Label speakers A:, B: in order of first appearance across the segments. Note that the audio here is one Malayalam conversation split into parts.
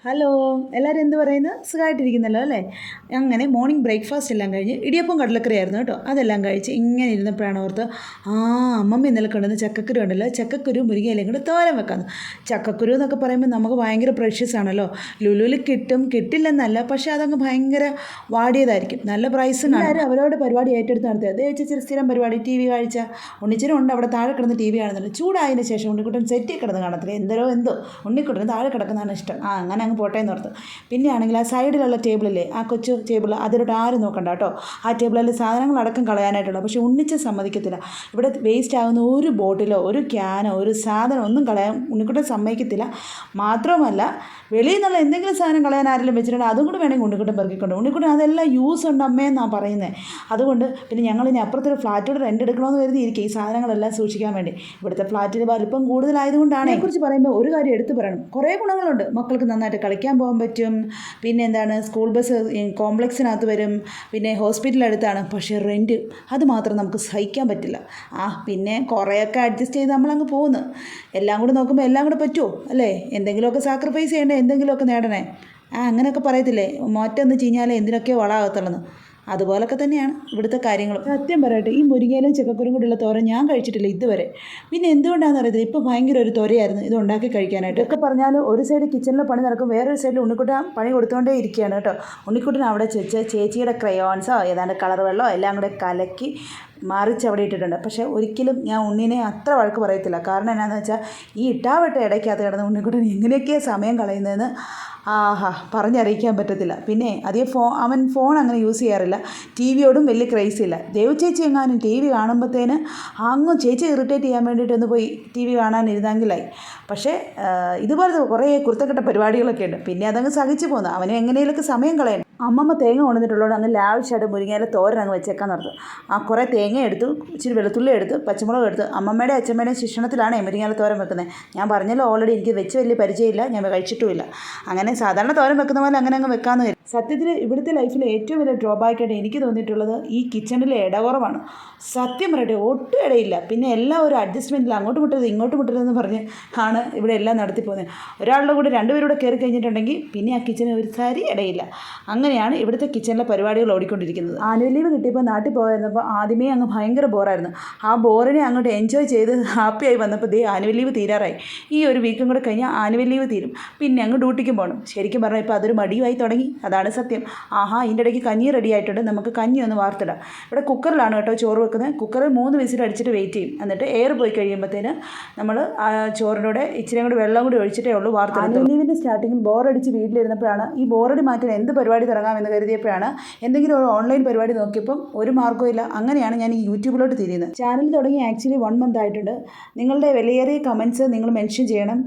A: ഹലോ, എല്ലാവരും എന്ത് പറയുന്നു? സുഖമായിട്ടിരിക്കുന്നല്ലോ അല്ലേ? അങ്ങനെ മോർണിംഗ് ബ്രേക്ക്ഫാസ്റ്റ് എല്ലാം കഴിഞ്ഞ് ഇടിയപ്പം കടലക്കറി ആയിരുന്നു കേട്ടോ. അതെല്ലാം കഴിച്ച് ഇങ്ങനെ ഇരുന്നപ്പോഴാണ് ഓർത്ത് അമ്മമ്മ ഇന്നലെ കൊണ്ടുവന്ന് ചക്കക്കുരു ഉണ്ടല്ലോ, ചക്കക്കുരു മുരിങ്ങയിലയും കൂടെ തോരൻ വെക്കാമെന്ന്. ചക്കക്കുരു എന്നൊക്കെ പറയുമ്പോൾ നമുക്ക് ഭയങ്കര പ്രഷ്യസ് ആണല്ലോ. ലുലുവിൽ കിട്ടും, കിട്ടില്ലെന്നല്ല, പക്ഷേ അതങ്ങ് ഭയങ്കര വാടിയതായിരിക്കും, നല്ല പ്രൈസും കാണും. ആരും അവരോട് പരിപാടി ഏറ്റെടുത്ത് നടത്തിയത് ചേച്ചി സ്ഥിരം പരിപാടി ടി വി കാഴ്ച. ഉണ്ണിച്ചനും ഉണ്ട് അവിടെ താഴെ കിടന്ന് ടി വി കാണുന്നുണ്ട്. ചൂടായതിന് ശേഷം ഉണ്ണിക്കുട്ടൻ സെറ്റിൽ കിടന്ന് കാണത്തില്ല, എന്തോ ഉണ്ണിക്കുട്ടന് താഴെ കിടക്കുന്നതാണ് ഇഷ്ടം. അങ്ങനെ അങ്ങ് പോട്ടെ എന്ന് ഓർത്ത്. പിന്നെ ആണെങ്കിൽ ആ സൈഡിലുള്ള ടേബിളില്ലേ, ആ കൊച്ചു ടേബിൾ, അതിലോട്ട് ആരും നോക്കണ്ട കേട്ടോ. ആ ടേബിളിൽ സാധനങ്ങളടക്കം കളയാനായിട്ടുള്ള, പക്ഷെ ഉണ്ണിച്ച സമ്മതിക്കത്തില്ല. ഇവിടെ വേസ്റ്റ് ആകുന്ന ഒരു ബോട്ടിലോ ഒരു ക്യാനോ ഒരു സാധനം ഒന്നും കളയാൻ ഉണ്ണിക്കുട്ടൻ സമ്മതിക്കത്തില്ല. മാത്രമല്ല, വെളിയിൽ നിന്നുള്ള എന്തെങ്കിലും സാധനം കളയാൻ ആരെങ്കിലും വെച്ചിട്ടുണ്ടെങ്കിൽ അതും കൂടെ വേണമെങ്കിൽ ഉണ്ണിക്കുട്ടൻ പെറുക്കിക്കൊണ്ട്. ഉണ്ണിക്കുട്ടൻ അതെല്ലാം യൂസ് ഉണ്ട് അമ്മയെന്നാണ് പറയുന്നത്. അതുകൊണ്ട് പിന്നെ ഞങ്ങൾ ഇനി അപ്പുറത്തൊരു ഫ്ലാറ്റോട് റെൻ്റ് എടുക്കണമെന്ന് കരുതിയിരിക്കും ഈ സാധനങ്ങളെല്ലാം സൂക്ഷിക്കാൻ വേണ്ടി. ഇവിടുത്തെ ഫ്ലാറ്റിൽ വലിപ്പം കൂടുതലായതുകൊണ്ടാണ്. അതിനെക്കുറിച്ച് പറയുമ്പോൾ ഒരു കാര്യം എടുത്തു പറയണം, കുറേ ഗുണങ്ങളുണ്ട്. മക്കൾക്ക് നന്നായിട്ട് കളിക്കാൻ പോകാൻ പറ്റും. പിന്നെ എന്താണ്, സ്കൂൾ ബസ് കോംപ്ലക്സിനകത്ത് വരും. പിന്നെ ഹോസ്പിറ്റലടുത്താണ്. പക്ഷേ റെൻറ്റ് അത് മാത്രം നമുക്ക് സഹിക്കാൻ പറ്റില്ല. പിന്നെ കുറേയൊക്കെ അഡ്ജസ്റ്റ് ചെയ്ത് നമ്മളങ്ങ് പോകുന്നു. എല്ലാം കൂടെ നോക്കുമ്പോൾ എല്ലാം കൂടെ പറ്റുമോ അല്ലേ? എന്തെങ്കിലുമൊക്കെ സാക്രിഫൈസ് ചെയ്യണ്ടേ, എന്തെങ്കിലുമൊക്കെ നേടണേ. അങ്ങനെയൊക്കെ പറയത്തില്ലേ, മൊറ്റൊന്ന് ചീഞ്ഞാലേ എന്തിനൊക്കെയോ വളമാകത്തുള്ളൂ. അതുപോലൊക്കെ തന്നെയാണ് ഇവിടുത്തെ കാര്യങ്ങൾ. സത്യം പറയട്ടെ, ഈ മുരിങ്ങയിലും ചക്കക്കുരും കൂടിയുള്ള തോരൻ ഞാൻ കഴിച്ചിട്ടില്ല ഇതുവരെ. പിന്നെ എന്തുകൊണ്ടാണെന്ന് അറിയത്തില്ല, ഇപ്പോൾ ഭയങ്കര ഒരു ത്വരയായിരുന്നു ഇത് ഉണ്ടാക്കി കഴിക്കാനായിട്ട്. ഒക്കെ പറഞ്ഞാൽ ഒരു സൈഡ് കിച്ചണിൽ പണി നടക്കും, വേറൊരു സൈഡിൽ ഉണ്ണിക്കുട്ടൻ പണി കൊടുത്തുകൊണ്ടേ ഇരിക്കുകയാണ് കേട്ടോ. ഉണ്ണിക്കുട്ടൻ അവിടെ ചേച്ചിയുടെ ക്രയോൺസോ ഏതാണ്ട് കളർ വെള്ളമോ എല്ലാം കൂടെ കലക്കി മറിച്ച് അവിടെ ഇട്ടിട്ടുണ്ട്. പക്ഷേ ഒരിക്കലും ഞാൻ ഉണ്ണിനെ അത്ര വഴക്ക് പറയത്തില്ല. കാരണം എന്നാന്ന് വെച്ചാൽ ഈ ഇട്ടാവട്ട ഇടയ്ക്കകത്ത് കിടന്ന് ഉണ്ണിക്കുട്ടൻ എങ്ങനെയൊക്കെയാണ് സമയം കളയുന്നതെന്ന് പറഞ്ഞറിയിക്കാൻ പറ്റത്തില്ല. പിന്നെ അവൻ ഫോൺ അങ്ങനെ യൂസ് ചെയ്യാറില്ല. ടി വിയോടും വലിയ ക്രേസ് ഇല്ല. ദേവ് ചേച്ചി എങ്ങാനും ടി വി കാണുമ്പോഴത്തേന് അങ്ങ് ചേച്ചി ഇറിറ്റേറ്റ് ചെയ്യാൻ വേണ്ടിയിട്ടൊന്ന് പോയി ടി വി കാണാനിരുന്നെങ്കിലായി. പക്ഷേ ഇതുപോലത്തെ കുറേ കുരുത്തക്കെട്ട പരിപാടികളൊക്കെ ഉണ്ട്. പിന്നെ അതങ്ങ് സഹിച്ചു പോകുന്നു. അവന് എങ്ങനെയൊക്കെ സമയം കളയണം. അമ്മമ്മ തേങ്ങ കൊണ്ടുവന്നിട്ടുള്ളതുകൊണ്ട് അങ്ങ് ലാവിഷായിട്ട് മുരിങ്ങയില തോരൻ അങ്ങ് വെച്ചേക്കാൻ നടത്തും. കുറേ തേങ്ങ എടുത്തു, ഇച്ചിരി വെളുത്തുള്ളി എടുത്ത്, പച്ചമുളക് എടുത്ത്. അമ്മമ്മയുടെ അച്ഛമ്മയുടെയും ശിക്ഷണത്തിലാണ് മുരിങ്ങയില തോരൻ വെക്കുന്നത്. ഞാൻ പറഞ്ഞല്ലോ ഓൾറെഡി എനിക്ക് വെച്ച് വലിയ പരിചയമില്ല, ഞാൻ കഴിച്ചിട്ടുമില്ല. അങ്ങനെ സാധാരണ തോരൻ വെക്കുന്ന പോലെ അങ്ങനെ അങ്ങ് വെക്കാമെന്ന് വരും. സത്യത്തിൽ ഇവിടുത്തെ ലൈഫിലെ ഏറ്റവും വലിയ ഡ്രോബാക്കായിട്ട് എനിക്ക് തോന്നിയിട്ടുള്ളത് ഈ കിച്ചണിലെ ഇടകുറവാണ്. സത്യം പറയട്ടെ, ഒട്ടും ഇടയില്ല. പിന്നെ എല്ലാം ഒരു അഡ്ജസ്റ്റ്മെൻറ്റിൽ അങ്ങോട്ട് മുട്ടരുത് ഇങ്ങോട്ട് മുട്ടരുതെന്ന് പറഞ്ഞ് ആണ് ഇവിടെ എല്ലാം നടത്തിപ്പോകുന്നത്. ഒരാളുടെ കൂടെ രണ്ടുപേരൂടെ കയറി കഴിഞ്ഞിട്ടുണ്ടെങ്കിൽ പിന്നെ ആ കിച്ചണിൽ ഒരു സാരി ഇടയില്ല. അങ്ങനെയാണ് ഇവിടുത്തെ കിച്ചണിലെ പരിപാടികൾ ഓടിക്കൊണ്ടിരിക്കുന്നത്. ആനുവൽ ലീവ് കിട്ടിയപ്പോൾ നാട്ടിൽ പോയിരുന്നപ്പോൾ ആദ്യമേ അങ്ങ് ഭയങ്കര ബോറായിരുന്നു. ആ ബോറിനെ അങ്ങോട്ട് എൻജോയ് ചെയ്ത് ഹാപ്പിയായി വന്നപ്പോൾ ആനുവൽ ലീവ് തീരാറായി. ഈ ഒരു വീക്കും കൂടെ കഴിഞ്ഞാൽ ആനുവൽ ലീവ് തീരും. പിന്നെ അങ്ങ് ഡ്യൂട്ടിക്കും പോകണം. ശരിക്കും പറഞ്ഞാൽ ഇപ്പോൾ അതൊരു മടിയുമായി തുടങ്ങി. അതാണ് സത്യം. ഇതിൻ്റെ ഇടയ്ക്ക് കഞ്ഞി റെഡി ആയിട്ടുണ്ട്, നമുക്ക് കഞ്ഞി ഒന്ന് വാർത്തിടാം. ഇവിടെ കുക്കറിലാണ് കേട്ടോ ചോറ് വെക്കുന്നത്. കുക്കറിൽ 3 വിസിൽ അടിച്ചിട്ട് വെയിറ്റ് ചെയ്യും. എന്നിട്ട് എയർ പോയി കഴിയുമ്പോഴത്തേന് നമ്മൾ ആ ചോറിനോടെ ഇച്ചിരി കൂടി വെള്ളം കൂടി ഒഴിച്ചിട്ടേ ഉള്ളൂ വാർത്തിടുന്നത്. ആനുവൽ ലീവിൻ്റെ സ്റ്റാർട്ടിങ്ങിൽ ബോറടിച്ച് വീട്ടിലിരുന്നപ്പോഴാണ് ഈ ബോറടി മാറ്റാൻ എന്ത് പരിപാടി തുടങ്ങാമെന്ന് കരുതിയപ്പോഴാണ് എന്തെങ്കിലും ഒരു ഓൺലൈൻ പരിപാടി നോക്കിയപ്പം ഒരു മാർഗ്ഗവും ഇല്ല. അങ്ങനെയാണ് ഞാൻ ഈ യൂട്യൂബിലോട്ട് തിരിയുന്നത്. ചാനൽ തുടങ്ങി ആക്ച്വലി 1 മന്ത് ആയിട്ടുണ്ട്. നിങ്ങളുടെ വിലയേറിയ കമൻറ്റ്സ് നിങ്ങൾ മെൻഷൻ ചെയ്യണം.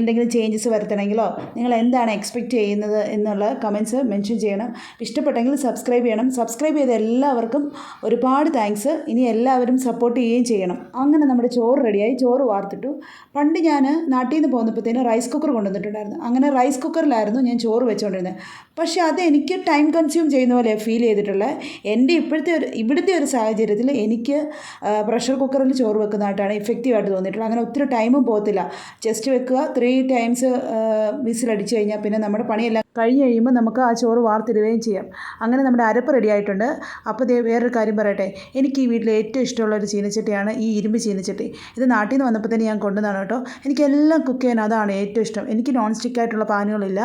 A: എന്തെങ്കിലും ചേഞ്ചസ് വരുത്തണമെങ്കിലോ നിങ്ങൾ എന്താണ് എക്സ്പെക്റ്റ് ചെയ്യുന്നത് എന്നുള്ള കമൻറ്റ്സ് മെൻഷൻ ചെയ്യണം. ഇഷ്ടപ്പെട്ടെങ്കിൽ സബ്സ്ക്രൈബ് ചെയ്യണം. സബ്സ്ക്രൈബ് ചെയ്ത എല്ലാവർക്കും ഒരുപാട് താങ്ക്സ്. ഇനി എല്ലാവരും സപ്പോർട്ട് ചെയ്യുകയും ചെയ്യണം. അങ്ങനെ നമ്മുടെ ചോറ് റെഡിയായി, ചോറ് വാർത്തിട്ടു. പണ്ട് ഞാൻ നാട്ടിൽ നിന്ന് പോകുന്നപ്പോഴത്തേന് റൈസ് കുക്കർ കൊണ്ടുവന്നിട്ടുണ്ടായിരുന്നു. അങ്ങനെ റൈസ് കുക്കറിലായിരുന്നു ഞാൻ ചോറ് വെച്ചുകൊണ്ടിരുന്നത്. പക്ഷേ അത് എനിക്ക് ടൈം കൺസ്യൂം ചെയ്യുന്ന പോലെ ഫീൽ ചെയ്തിട്ടുള്ളത്. എൻ്റെ ഇവിടുത്തെ ഒരു സാഹചര്യത്തിൽ എനിക്ക് പ്രഷർ കുക്കറിൽ ചോറ് വെക്കുന്നതായിട്ടാണ് ഇഫക്റ്റീവായിട്ട് തോന്നിയിട്ടുള്ളത്. അങ്ങനെ ഒത്തിരി ടൈമും പോകത്തില്ല. ജസ്റ്റ് വെക്കുക, 3 ടൈംസ് വിസിലടിച്ച് കഴിഞ്ഞാൽ പിന്നെ നമ്മുടെ പണിയെല്ലാം കഴിഞ്ഞ് കഴിയുമ്പോൾ നമുക്ക് ആ ചോറ് വാർത്തിടുകയും ചെയ്യാം. അങ്ങനെ നമ്മുടെ അരപ്പ് റെഡി ആയിട്ടുണ്ട്. അപ്പോൾ വേറൊരു കാര്യം പറയട്ടെ, എനിക്ക് ഈ വീട്ടിൽ ഏറ്റവും ഇഷ്ടമുള്ളൊരു ചീനച്ചട്ടിയാണ് ഈ ഇരുമ്പ് ചീനച്ചട്ടി. ഇത് നാട്ടിൽ നിന്ന് വന്നപ്പോൾ തന്നെ ഞാൻ കൊണ്ടുവന്നതാണ് കേട്ടോ. എനിക്കെല്ലാം കുക്ക് ചെയ്യാൻ അതാണ് ഏറ്റവും ഇഷ്ടം. എനിക്ക് നോൺ സ്റ്റിക്കായിട്ടുള്ള പാനുകളില്ല,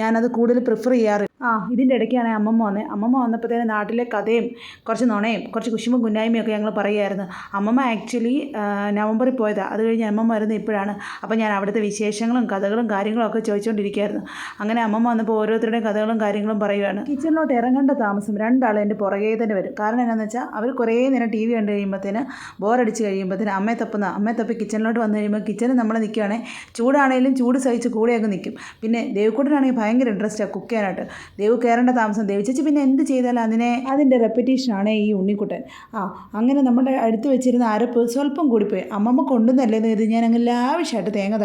A: ഞാനത് കൂടുതൽ പ്രിഫർ ചെയ്യാറ്. ഇതിൻ്റെ ഇടയ്ക്കാണ് അമ്മമ്മ വന്നത്. അമ്മമ്മ വന്നപ്പോഴത്തേന് നാട്ടിലെ കഥയും കുറച്ച് നുണയും കുറച്ച് കുശുമ്പും കുന്നായ്മയും ഒക്കെ ഞങ്ങൾ പറയുമായിരുന്നു. അമ്മമ്മ ആക്ച്വലി നവംബറിൽ പോയതാണ്. അത് കഴിഞ്ഞ് അമ്മമ്മ വരുന്നത് ഇപ്പോഴാണ്. അപ്പോൾ ഞാൻ അവിടുത്തെ വിശേഷങ്ങളും കഥകളും കാര്യങ്ങളും ഒക്കെ ചോദിച്ചുകൊണ്ടിരിക്കുകയായിരുന്നു. അങ്ങനെ അമ്മമ്മ വന്നപ്പോൾ ഓരോരുത്തരുടെയും കഥകളും കാര്യങ്ങളും പറയുകയാണ്. കിച്ചണിലോട്ട് ഇറങ്ങേണ്ട താമസം 2 ആൾ എൻ്റെ പുറകെ തന്നെ വരും. കാരണം എന്താണെന്ന് വെച്ചാൽ അവർ കുറേ നേരം ടി വി കണ്ട് കഴിയുമ്പോഴത്തേന് ബോറടിച്ച് കഴിയുമ്പോഴത്തേന് അമ്മയെ തപ്പി കിച്ചണിലോട്ട് വന്നു കഴിയുമ്പോൾ കിച്ചണിൽ നമ്മൾ നിൽക്കുകയാണെങ്കിൽ ചൂടാണെങ്കിലും ചൂട് സഹിച്ച് കൂടെ അങ്ങ് നിൽക്കും. പിന്നെ ദേവക്കൂട്ടനാണെങ്കിൽ ഭയങ്കര ഇൻട്രസ്റ്റാണ് കുക്ക് ചെയ്യാനായിട്ട്. ദേവ് കയറേണ്ട താമസം ദേവ് ചേച്ചി പിന്നെ എന്ത് ചെയ്താലും അതിൻ്റെ റെപ്പറ്റീഷനാണ് ഈ ഉണ്ണിക്കുട്ടൻ. അങ്ങനെ നമ്മുടെ അടുത്ത് വെച്ചിരുന്ന അരപ്പ് സ്വല്പം കൂടിപ്പോയി. അമ്മമ്മ കൊണ്ടുവന്നല്ലേന്ന് കരുതി ഞാൻ അങ്ങ് ലാവിഷായിട്ട് തേങ്ങ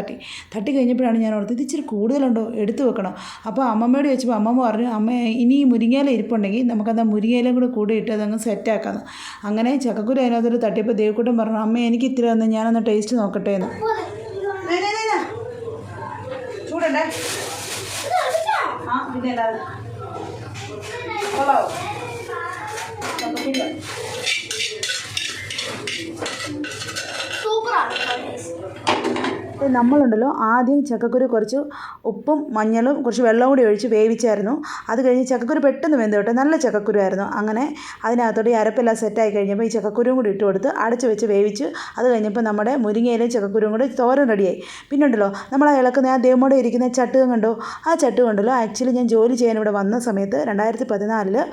A: തട്ടി കഴിഞ്ഞപ്പോഴാണ് ഞാൻ ഓർത്തത് ഇത് ഇച്ചിരി കൂടുതലുണ്ടോ, എടുത്തു വെക്കണം. അപ്പോൾ അമ്മമ്മയോട് ചോദിച്ചപ്പോൾ അമ്മമ്മ പറഞ്ഞു, അമ്മ ഇനി ഈ മുരിങ്ങയില ഇരിപ്പുണ്ടെങ്കിൽ നമുക്കത് മുരിങ്ങയിലും കൂടി ഇട്ട് അതങ്ങ് സെറ്റാക്കാമെന്ന്. അങ്ങനെ ചക്കക്കുരു അതിനകത്തൊരു തട്ടിയപ്പോൾ ദേവക്കൂട്ടൻ പറഞ്ഞു, അമ്മ എനിക്ക് ഇത്തിരി വന്ന് ഞാനൊന്ന് ടേസ്റ്റ് നോക്കട്ടെ എന്ന്. ചൂടണ്ടേ? പിന്നെ എല്ലാവരും കൊള്ളാവോ? നമ്മളുണ്ടല്ലോ ആദ്യം ചക്കക്കുരു കുറച്ച് ഉപ്പും മഞ്ഞളും കുറച്ച് വെള്ളം കൂടി ഒഴിച്ച് വേവിച്ചായിരുന്നു. അത് കഴിഞ്ഞ് ചക്കക്കുരു പെട്ടെന്ന് വെന്ത് കേട്ടോ, നല്ല ചക്കക്കുരു ആയിരുന്നു. അങ്ങനെ അതിനകത്തോട്ട് ഈ അരപ്പെല്ലാം സെറ്റായി കഴിഞ്ഞപ്പോൾ ഈ ചക്കക്കുരുവും കൂടി ഇട്ട് കൊടുത്ത് അടച്ച് വെച്ച് വേവിച്ച് അത് കഴിഞ്ഞപ്പോൾ നമ്മുടെ മുരിങ്ങയിലും ചക്കക്കുരുവും കൂടി തോരൻ റെഡിയായി. പിന്നെ ഉണ്ടല്ലോ നമ്മൾ ആ ഇളക്കുന്ന ആ ദേവമോടെ ഇരിക്കുന്ന ചട്ടുകം കണ്ടോ, ആ ചട്ടുകം ഉണ്ടല്ലോ ആക്ച്വലി ഞാൻ ജോലി ചെയ്യാൻ ഇവിടെ വന്ന സമയത്ത് 2014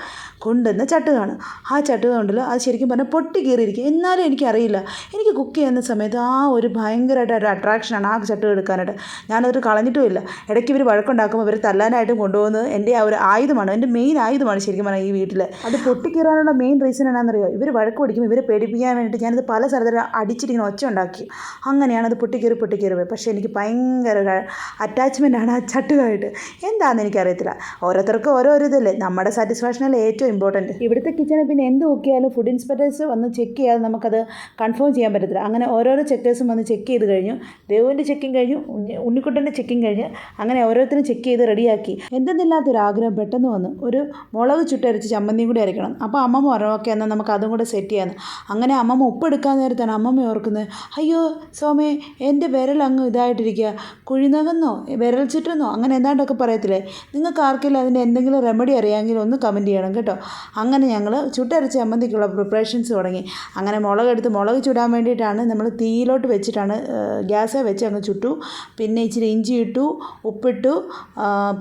A: കൊണ്ടുവന്ന ചട്ടുകമാണ്. ആ ചട്ടുകം ഉണ്ടല്ലോ അത് ശരിക്കും പറഞ്ഞാൽ പൊട്ടി കീറിയിരിക്കും. എന്നാലും എനിക്കറിയില്ല, എനിക്ക് കുക്ക് ചെയ്യുന്ന സമയത്ത് ആ ഒരു ഭയങ്കരമായിട്ട് ഒരു അട്രാക്ഷനാണ് ആ ചട്ടുകം എടുക്കാനായിട്ട്. ഞാനതൊരു കളഞ്ഞിട്ടുമില്ല. ഇടയ്ക്ക് ഇവർ വഴക്കുണ്ടാക്കുമ്പോൾ ഇവർ തല്ലാനായിട്ടും കൊണ്ടുപോകുന്നത് എൻ്റെ ആ ഒരു ആയുധമാണ്, എൻ്റെ മെയിൻ ആയുധമാണ് ശരിക്കും പറഞ്ഞാൽ ഈ വീട്ടിൽ. അത് പൊട്ടിക്കീറാനുള്ള മെയിൻ റീസൺ എന്നാണെന്നറിയോ, ഇവർ വഴക്ക് പിടിക്കുമ്പോൾ ഇവരെ പേടിപ്പിക്കാൻ വേണ്ടിയിട്ട് ഞാനിത് പല സ്ഥലത്തിൽ അടിച്ചിരിക്കുന്ന ഒച്ച ഉണ്ടാക്കി. അങ്ങനെയാണ് അത് പൊട്ടിക്കീറി പോയി. പക്ഷേ എനിക്ക് ഭയങ്കര ഒരു അറ്റാച്ച്മെൻറ്റാണ് ആ ചട്ടുകമായിട്ട്. എന്താണെന്ന് എനിക്കറിയത്തില്ല, ഓരോരുത്തർക്കും ഓരോ ഇതല്ലേ, നമ്മുടെ സാറ്റിസ്ഫാക്ഷനല്ലേ ഏറ്റവും ഇമ്പോർട്ടൻറ്റ്. ഇവിടുത്തെ കിച്ചണിൽ പിന്നെ എന്ത് നോക്കിയാലും ഫുഡ് ഇൻസ്പെക്ടേഴ്സ് വന്ന് ചെക്ക് ചെയ്യാതെ നമുക്കത് കൺഫേം ചെയ്യാൻ പറ്റത്തില്ല. അങ്ങനെ ഓരോരോ ചെക്കേഴ്സും വന്ന് ചെക്ക് ചെയ്ത് കഴിഞ്ഞു. ദേവുവിൻ്റെ ചെക്കിങ് കഴിഞ്ഞു, ഉണ്ണിക്കുട്ടൻ്റെ ചെക്കിങ് കഴിഞ്ഞ്, അങ്ങനെ ഓരോരുത്തരും ചെക്ക് ചെയ്ത് റെഡിയാക്കി. എന്തെന്നില്ലാത്തൊരാഗ്രഹം പെട്ടെന്ന് വന്നു, ഒരു മുളക് ചുട്ടരച്ച് ചമ്മന്തിയും കൂടി അരയ്ക്കണം. അപ്പോൾ അമ്മമ്മ പറഞ്ഞു ഓക്കെ എന്നാൽ നമുക്ക് അതും കൂടെ സെറ്റ് ചെയ്യാമെന്ന്. അങ്ങനെ അമ്മമ്മ ഉപ്പ് എടുക്കാൻ നേരത്താണ് അമ്മമ്മ ഓർക്കുന്നത്, അയ്യോ സോമേ എൻ്റെ വിരൽ അങ്ങ് ഇതായിട്ടിരിക്കുക, കുഴിനകന്നോ വിരൽ ചുറ്റെന്നോ അങ്ങനെ എന്താണ്ടൊക്കെ പറയത്തില്ലേ. നിങ്ങൾക്ക് ആർക്കെങ്കിലും അതിൻ്റെ എന്തെങ്കിലും റെമഡി അറിയാമെങ്കിൽ ഒന്ന് കമൻറ്റ് ചെയ്യണം കേട്ടോ. അങ്ങനെ ഞങ്ങൾ ചുട്ടരച്ച ചമ്മന്തിക്കുള്ള പ്രിപ്പറേഷൻസ് തുടങ്ങി. അങ്ങനെ മുളക് ചുടാൻ വേണ്ടിയിട്ടാണ് നമ്മൾ തീയിലോട്ട് വെച്ചിട്ടാണ് ഗ്യാസ് വെച്ച് അങ്ങ് ചുട്ടു. പിന്നെ ഇച്ചിരി ഇഞ്ചി ഇട്ടു, ഉപ്പിട്ടു,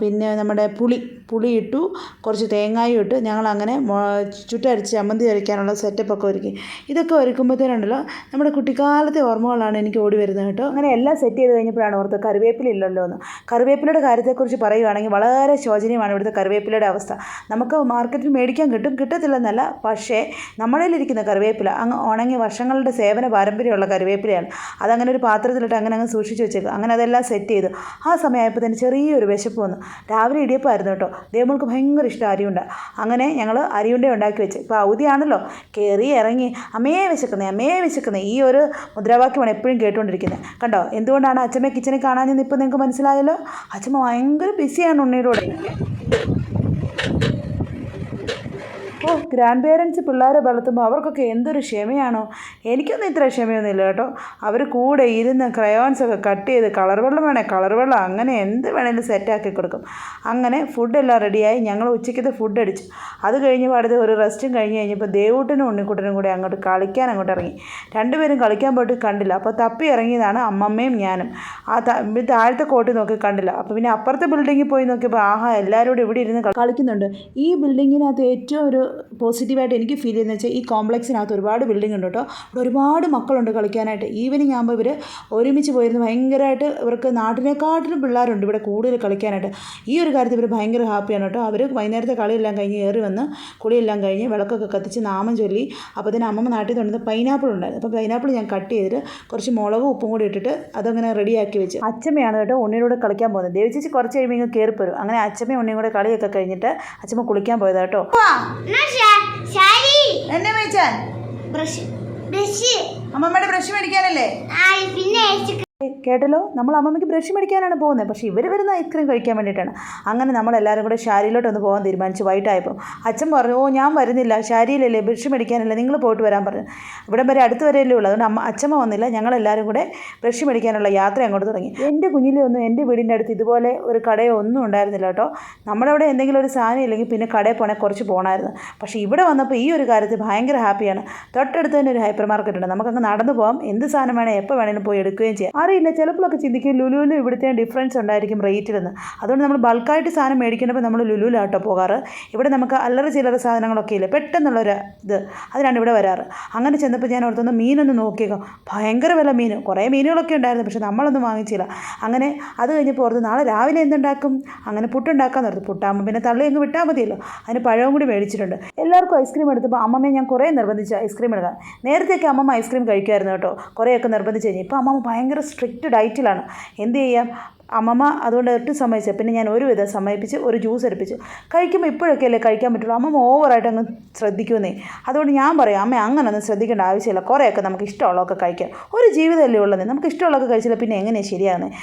A: പിന്നെ നമ്മുടെ പുളി ഇട്ടു, കുറച്ച് തേങ്ങായും ഇട്ട് ഞങ്ങളങ്ങനെ ചുട്ടരച്ച് ചമ്മന്തി അരയ്ക്കാനുള്ള സെറ്റപ്പൊക്കെ ഒരുക്കി. ഇതൊക്കെ ഒരുക്കുമ്പോഴത്തേനുണ്ടല്ലോ നമ്മുടെ കുട്ടിക്കാലത്തെ ഓർമ്മകളാണ് എനിക്ക് ഓടി വരുന്നത് കേട്ടോ. അങ്ങനെ എല്ലാം സെറ്റ് ചെയ്ത് കഴിഞ്ഞപ്പോഴാണ് ഓർത്ത് കറിവേപ്പില ഇല്ലല്ലോ എന്ന്. കറിവേപ്പിലയുടെ കാര്യത്തെക്കുറിച്ച് പറയുകയാണെങ്കിൽ വളരെ ശോചനീയമാണ് ഇവിടുത്തെ കറിവേപ്പിലയുടെ അവസ്ഥ. നമുക്ക് മാർക്കറ്റിൽ മേടിക്കാൻ കിട്ടത്തില്ലെന്നല്ല, പക്ഷേ നമ്മളിലിരിക്കുന്ന കറിവേപ്പില അങ്ങ് ഉണങ്ങി വർഷങ്ങളുടെ സേവന പാരമ്പര്യമുള്ള കറിവേപ്പിലയാണ്. അതങ്ങനെ ഒരു പാത്രത്തിലിട്ട് അങ്ങ് സൂക്ഷിച്ച് വെച്ചേക്കും. അങ്ങനെ അതെല്ലാം സെറ്റ് ചെയ്തു. ആ സമയമായപ്പോൾ തന്നെ ചെറിയൊരു വിശപ്പ് വന്നു. രാവിലെ ഇടിയപ്പമായിരുന്നു കേട്ടോ. ദേവമോൾക്ക് ഭയങ്കര ഇഷ്ടം അരിയുണ്ട. അങ്ങനെ ഞങ്ങൾ അരിയുണ്ട ഉണ്ടാക്കി വെച്ച്. ഇപ്പോൾ അവധിയാണല്ലോ, കയറി ഇറങ്ങി അമ്മയെ വിശക്കുന്നേ ഈ ഒരു മുദ്രാവാക്യമാണ് എപ്പോഴും കേട്ടുകൊണ്ടിരിക്കുന്നത്. കണ്ടോ എന്തുകൊണ്ടാണ് അച്ഛമ്മ കിച്ചണിൽ കാണാഞ്ഞെന്ന് ഇപ്പോൾ നിങ്ങൾക്ക് മനസ്സിലായല്ലോ. അച്ഛമ്മ ഭയങ്കര ബിസിയാണ് ഉണ്ണിയുടെ. ഗ്രാൻഡ് പേരൻസ് പിള്ളേരെ വളർത്തുമ്പോൾ അവർക്കൊക്കെ എന്തൊരു ക്ഷമയാണോ. എനിക്കൊന്നും ഇത്ര ക്ഷമയൊന്നുമില്ല കേട്ടോ. അവർ കൂടെ ഇരുന്ന് ക്രയോൺസൊക്കെ കട്ട് ചെയ്ത് കളർ വെള്ളം അങ്ങനെ എന്ത് വേണേലും സെറ്റാക്കി കൊടുക്കും. അങ്ങനെ ഫുഡെല്ലാം റെഡിയായി. ഞങ്ങൾ ഉച്ചയ്ക്കത്തെ ഫുഡ് അടിച്ചു. അത് കഴിഞ്ഞപ്പോൾ അടുത്ത് ഒരു റെസ്റ്റും കഴിഞ്ഞപ്പോൾ ദേവൂട്ടനും ഉണ്ണിക്കുട്ടനും കൂടെ കളിക്കാൻ ഇറങ്ങി. രണ്ടുപേരും കളിക്കാൻ പോയിട്ട് കണ്ടില്ല. അപ്പോൾ തപ്പി ഇറങ്ങിയതാണ് അമ്മമ്മയും ഞാനും. താഴത്തെ കോട്ട് നോക്കി കണ്ടില്ല. അപ്പോൾ പിന്നെ അപ്പുറത്തെ ബിൽഡിങ്ങിൽ പോയി നോക്കിയപ്പോൾ ആഹാ എല്ലാവരും കൂടെ ഇവിടെ ഇരുന്ന് കളിക്കുന്നുണ്ട്. ഈ ബിൽഡിങ്ങിനകത്ത് ഏറ്റവും ഒരു പോസിറ്റീവായിട്ട് എനിക്ക് ഫീൽ ചെയ്യുന്നത് വെച്ചാൽ ഈ കോംപ്ലക്സിനകത്ത് ഒരുപാട് ബിൽഡിംഗ് ഉണ്ട് കേട്ടോ. ഇവിടെ ഒരുപാട് മക്കളുണ്ട് കളിക്കാനായിട്ട്. ഈവനിങ് ആകുമ്പോൾ ഇവർ ഒരുമിച്ച് പോയിരുന്നു. ഭയങ്കരമായിട്ട് ഇവർക്ക് നാട്ടിനെക്കാട്ടിലും പിള്ളേരുണ്ട് ഇവിടെ കൂടുതൽ കളിക്കാനായിട്ട്. ഈ ഒരു കാര്യത്തിൽ ഇവർ ഭയങ്കര ഹാപ്പിയാണ് കേട്ടോ. അവർ വൈകുന്നേരത്തെ കളിയെല്ലാം കഴിഞ്ഞ് ഏറി വന്ന് കുളിയെല്ലാം കഴിഞ്ഞ് വിളക്കൊക്കെ കത്തിച്ച് നാമം ചൊല്ലി. അപ്പോൾ തന്നെ അമ്മമ്മ നാട്ടിൽ കൊണ്ടുവന്ന് പൈനാപ്പിൾ ഉണ്ടായിരുന്നു. അപ്പോൾ പൈനാപ്പിൾ ഞാൻ കട്ട് ചെയ്തിട്ട് കുറച്ച് മുളകും ഉപ്പും കൂടി ഇട്ടിട്ട് അതങ്ങനെ റെഡിയാക്കി വെച്ച്. അച്ഛമ്മയാണ് കേട്ടോ ഉണ്ണിയോട് കളിക്കാൻ പോകുന്നത്. ദേവിച്ചേച്ചി കുറച്ച് കഴിയുമ്പോൾ ഇങ്ങനെ കയറിപ്പോരും. അങ്ങനെ അച്ഛമ്മയും ഉണ്ണിയും കൂടെ കളിയൊക്കെ കഴിഞ്ഞിട്ട് അച്ഛമ്മ കുളിക്കാൻ പോയത് കേട്ടോ. അമ്മമ്മയുടെ ബ്രഷ് മേടിക്കാനല്ലേ? കേട്ടല്ലോ, നമ്മൾ അമ്മമ്മയ്ക്ക് ബ്രഷ് മേടിക്കാനാണ് പോകുന്നത്. പക്ഷേ ഇവർ വരുന്ന ഐസ്ക്രീം കഴിക്കാൻ വേണ്ടിയിട്ടാണ്. അങ്ങനെ നമ്മളെല്ലാവരും കൂടെ ഷാരിയിലോട്ട് ഒന്ന് പോകാൻ തീരുമാനിച്ചു. വൈകിട്ടായപ്പോൾ അച്ഛൻ പറഞ്ഞു ഞാൻ വരുന്നില്ല, ഷാരിയിലല്ലേ ബ്രഷ് മേടിക്കാനല്ലേ, നിങ്ങൾ പോയിട്ട് വരാൻ പറഞ്ഞു. ഇവിടെ വരെ അടുത്ത് വരെയല്ലേ ഉള്ളൂ. അതുകൊണ്ട് അച്ഛമ്മ വന്നില്ല. ഞങ്ങളെല്ലാവരും കൂടെ ബ്രഷ് മേടിക്കാനുള്ള യാത്ര അങ്ങോട്ട് തുടങ്ങി. എൻ്റെ കുഞ്ഞിലെ ഒന്നും എൻ്റെ വീടിൻ്റെ അടുത്ത് ഇതുപോലെ ഒരു കടയോ ഒന്നും ഉണ്ടായിരുന്നില്ല കേട്ടോ. നമ്മുടെ അവിടെ എന്തെങ്കിലും ഒരു സാധനം ഇല്ലെങ്കിൽ പിന്നെ കടയിൽ പോകണേ കുറച്ച് പോകണമായിരുന്നു. പക്ഷേ ഇവിടെ വന്നപ്പോൾ ഈ ഒരു കാര്യത്തിൽ ഭയങ്കര ഹാപ്പിയാണ്. തൊട്ടടുത്ത് തന്നെ ഒരു ഹൈപ്പർ മാർക്കറ്റ് ഉണ്ട്. നമുക്കങ്ങ് നടന്നു പോകാം. എന്ത് സാധനം വേണേൽ എപ്പോൾ വേണേലും പോയി എടുക്കുകയും ചെയ്യാം. അറിയില്ല, ചിലപ്പോഴൊക്കെ ചിന്തിക്കും ലുലുവിലും ഇവിടുത്തെ ഡിഫറൻസ് ഉണ്ടായിരിക്കും റേറ്റിലെന്ന്. അതുകൊണ്ട് നമ്മൾ ബൾക്കായിട്ട് സാധനം മേടിക്കുന്നപ്പോൾ നമ്മൾ ലുലുവിലാട്ടോ പോകാറ്. ഇവിടെ നമുക്ക് അല്ലറ ചില്ലറ സാധനങ്ങളൊക്കെ ഇല്ല, പെട്ടെന്നുള്ളൊരു അതിനാണ് ഇവിടെ വരാറ്. അങ്ങനെ ചെന്നപ്പോൾ ഞാൻ ഓർത്തൊന്ന് മീനൊന്ന് നോക്കിയേക്കാം. ഭയങ്കര വില മീൻ. കുറേ മീനുകളൊക്കെ ഉണ്ടായിരുന്നു, പക്ഷെ നമ്മളൊന്നും വാങ്ങിച്ചില്ല. അങ്ങനെ അത് കഴിഞ്ഞപ്പോൾ ഓർത്ത് നാളെ രാവിലെ എന്തുണ്ടാക്കും. അങ്ങനെ പുട്ടുണ്ടാക്കാൻ നിർത്തും. പുട്ടാകുമ്പോൾ പിന്നെ തള്ളി അങ്ങ് വിട്ടാൽ മതിയല്ലോ. അതിന് പഴവും കൂടി മേടിച്ചിട്ടുണ്ട്. എല്ലാവർക്കും ഐസ്ക്രീം എടുത്തപ്പോൾ അമ്മമ്മയെ ഞാൻ കുറേ നിർബന്ധിച്ചു ഐസ്ക്രീം എടുക്കാൻ. നേരത്തെയൊക്കെ അമ്മമ്മ ഐസ്ക്രീം കഴിക്കുമായിരുന്നു കേട്ടോ, കുറേയൊക്കെ നിർബന്ധിച്ച് കഴിഞ്ഞു. ഇപ്പോൾ അമ്മമ്മ ഭയങ്കര സ്ട്രിക്റ്റ് ഡയറ്റിലാണ്. എന്ത് ചെയ്യാം, അമ്മമ്മ അതുകൊണ്ട് ഒട്ടും സമ്മതിച്ചത്. പിന്നെ ഞാൻ ഒരുവിധം സമ്മതിപ്പിച്ച് ഒരു ജ്യൂസ് എടുപ്പിച്ചു. കഴിക്കുമ്പോൾ ഇപ്പോഴൊക്കെ അല്ലേ കഴിക്കാൻ പറ്റുള്ളൂ. അമ്മമ്മ ഓവറായിട്ട് അങ്ങ് ശ്രദ്ധിക്കുമെന്നേ. അതുകൊണ്ട് ഞാൻ പറയും അമ്മ അങ്ങനൊന്നും ശ്രദ്ധിക്കേണ്ട ആവശ്യമില്ല, കുറേയൊക്കെ നമുക്ക് ഇഷ്ടമുള്ളതൊക്കെ കഴിക്കാം. ഒരു ജീവിതമല്ലേ ഉള്ളത്, നമുക്ക് ഇഷ്ടമുള്ളതൊക്കെ കഴിച്ചില്ല പിന്നെ എങ്ങനെയാണ് ശരിയാകുന്നത്?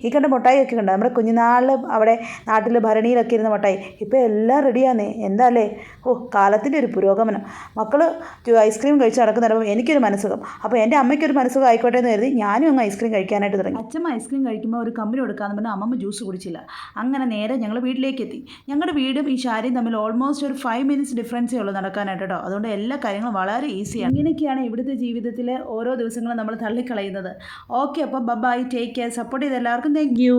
A: ഈ കണ്ട മിഠായിയൊക്കെ കണ്ടോ, നമ്മുടെ കുഞ്ഞുനാളിൽ അവിടെ നാട്ടിൽ ഭരണിയിലൊക്കെ ഇരുന്ന മിഠായി ഇപ്പോൾ എല്ലാം റെഡിയാന്നേ. എന്താ അല്ലേ? കാലത്തിൻ്റെ ഒരു പുരോഗമനം. മക്കൾ ഐസ്ക്രീം കഴിച്ച് നടക്കുന്നിടപ്പോൾ എനിക്കൊരു മനസ്സുഖം. അപ്പോൾ എൻ്റെ അമ്മയ്ക്കൊരു മനസ്സുഖം ആയിക്കോട്ടെ എന്ന് കരുതി ഞാനും അങ്ങ് ഐസ്ക്രീം കഴിക്കാനായിട്ട് തുടങ്ങി. അച്ഛമ്മ ഐസ്ക്രീം കഴിക്കുമ്പോൾ ഒരു കമ്പനി കൊടുക്കാമെന്ന് പറഞ്ഞാൽ അമ്മമ്മ ജ്യൂസ് കുടിച്ചില്ല. അങ്ങനെ നേരെ ഞങ്ങൾ വീട്ടിലേക്ക് എത്തി. ഞങ്ങളുടെ വീടും ഈ ശാരിയും തമ്മിൽ ഓൾമോസ്റ്റ് ഒരു 5 മിനിറ്റ്സ് ഡിഫറൻസേ ഉള്ളൂ നടക്കാനായിട്ട് കേട്ടോ. അതുകൊണ്ട് എല്ലാ കാര്യങ്ങളും വളരെ ഈസിയാണ്. ഇങ്ങനെയൊക്കെയാണ് ഇവിടുത്തെ ജീവിതത്തിലെ ഓരോ ദിവസങ്ങളും നമ്മൾ തള്ളിക്കളയുന്നത്. ഓക്കെ, അപ്പോൾ ബൈ, ടേക്ക് കെയർ. സപ്പോർട്ട് ചെയ്ത എല്ലാവർക്കും താങ്ക് യു.